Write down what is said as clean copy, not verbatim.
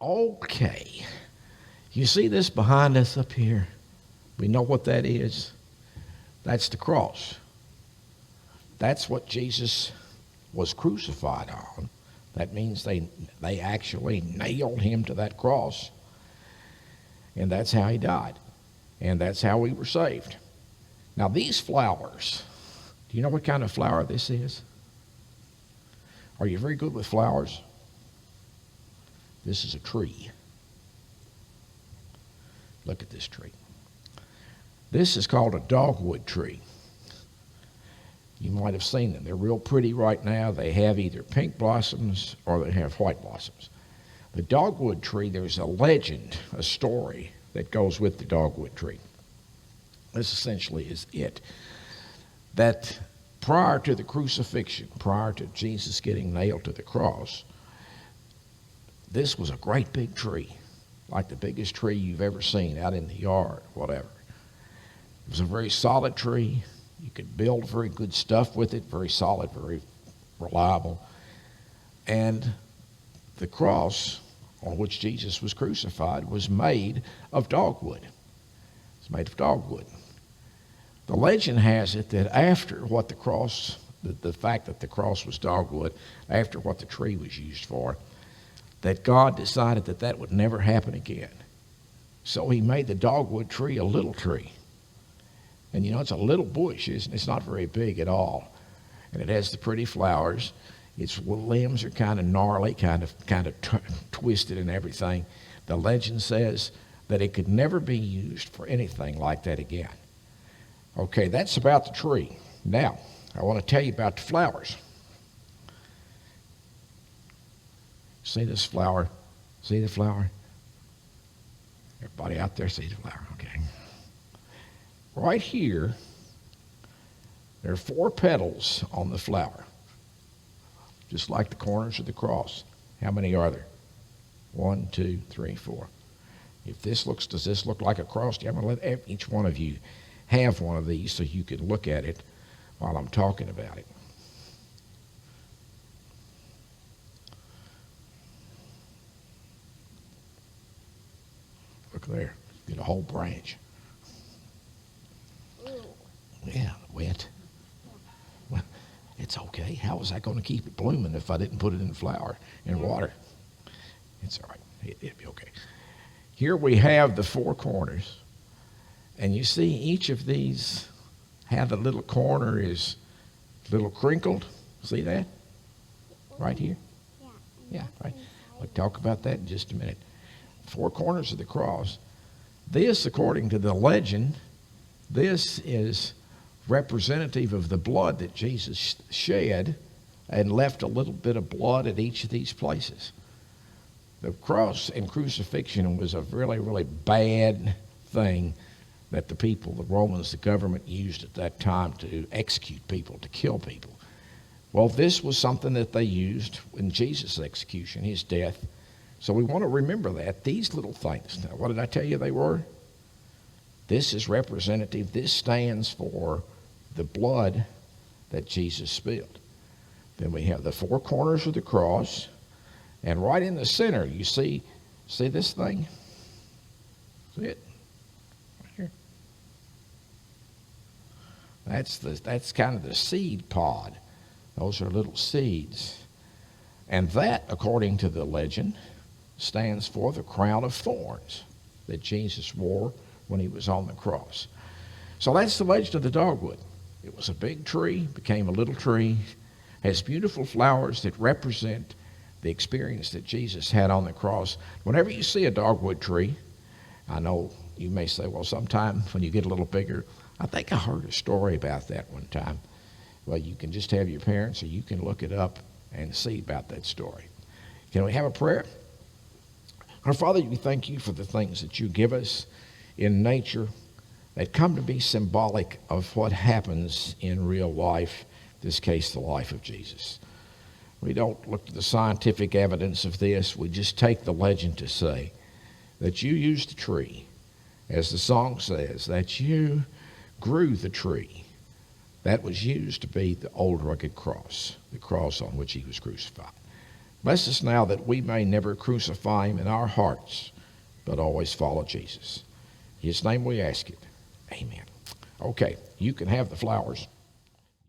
Okay. You see this behind us up here? We know what that is. That's the cross. That's what Jesus was crucified on. That means they actually nailed him to that cross. And that's how he died. And that's how we were saved. Now these flowers, do you know what kind of flower this is? Are you very good with flowers? This is a tree. Look at this tree. This is called a dogwood tree. You might have seen them. They're real pretty right now. They have either pink blossoms or they have white blossoms. The dogwood tree, there's a legend, a story that goes with the dogwood tree. This essentially is it. That prior to the crucifixion, prior to Jesus getting nailed to the cross, this was a great big tree, like the biggest tree you've ever seen out in the yard, whatever. It was a very solid tree. You could build very good stuff with it, very solid, very reliable. And the cross on which Jesus was crucified was made of dogwood. It's made of dogwood. The legend has it that after what the cross, the fact that the cross was dogwood, after what the tree was used for, that God decided that that would never happen again. So he made the dogwood tree a little tree. And you know, it's a little bush, isn't it? It's not very big at all. And it has the pretty flowers. Its limbs are kind of gnarly, kind of twisted and everything. The legend says that it could never be used for anything like that again. Okay, that's about the tree. Now, I want to tell you about the flowers. See this flower? See the flower? Everybody out there see the flower? Okay. Right here, there are 4 petals on the flower, just like the corners of the cross. How many are there? 1, 2, 3, 4. Does this look like a cross? I'm going to let each one of you have one of these so you can look at it while I'm talking about it. Look there, get a whole branch. Yeah, wet. Well, it's okay. How was I going to keep it blooming if I didn't put it in flour and water? It's all right. It'll be okay. Here we have the 4 corners. And you see each of these, how the little corner is a little crinkled. See that? Right here? Yeah, right. We'll talk about that in just a minute. 4 corners of the cross. This, according to the legend, this is representative of the blood that Jesus shed and left a little bit of blood at each of these places. The cross and crucifixion was a really, really bad thing that the Romans, the government used at that time to execute people, to kill people. Well, this was something that they used in Jesus' execution, his death. So we want to remember that. These little things. Now, what did I tell you they were? This is representative. This stands for the blood that Jesus spilled. Then we have the 4 corners of the cross. And right in the center, you see this thing? See it? Right here. That's kind of the seed pod. Those are little seeds. And that, according to the legend, stands for the crown of thorns that Jesus wore when he was on the cross. So that's the legend of the dogwood. It was a big tree, became a little tree, has beautiful flowers that represent the experience that Jesus had on the cross. Whenever you see a dogwood tree, I know you may say, well, sometime when you get a little bigger, I think I heard a story about that one time. Well, you can just have your parents, or you can look it up and see about that story. Can we have a prayer? Our Father, we thank you for the things that you give us in nature that come to be symbolic of what happens in real life, in this case, the life of Jesus. We don't look to the scientific evidence of this. We just take the legend to say that you used the tree, as the song says, that you grew the tree that was used to be the old rugged cross, the cross on which he was crucified. Bless us now that we may never crucify him in our hearts, but always follow Jesus. In his name we ask it. Amen. Okay, you can have the flowers.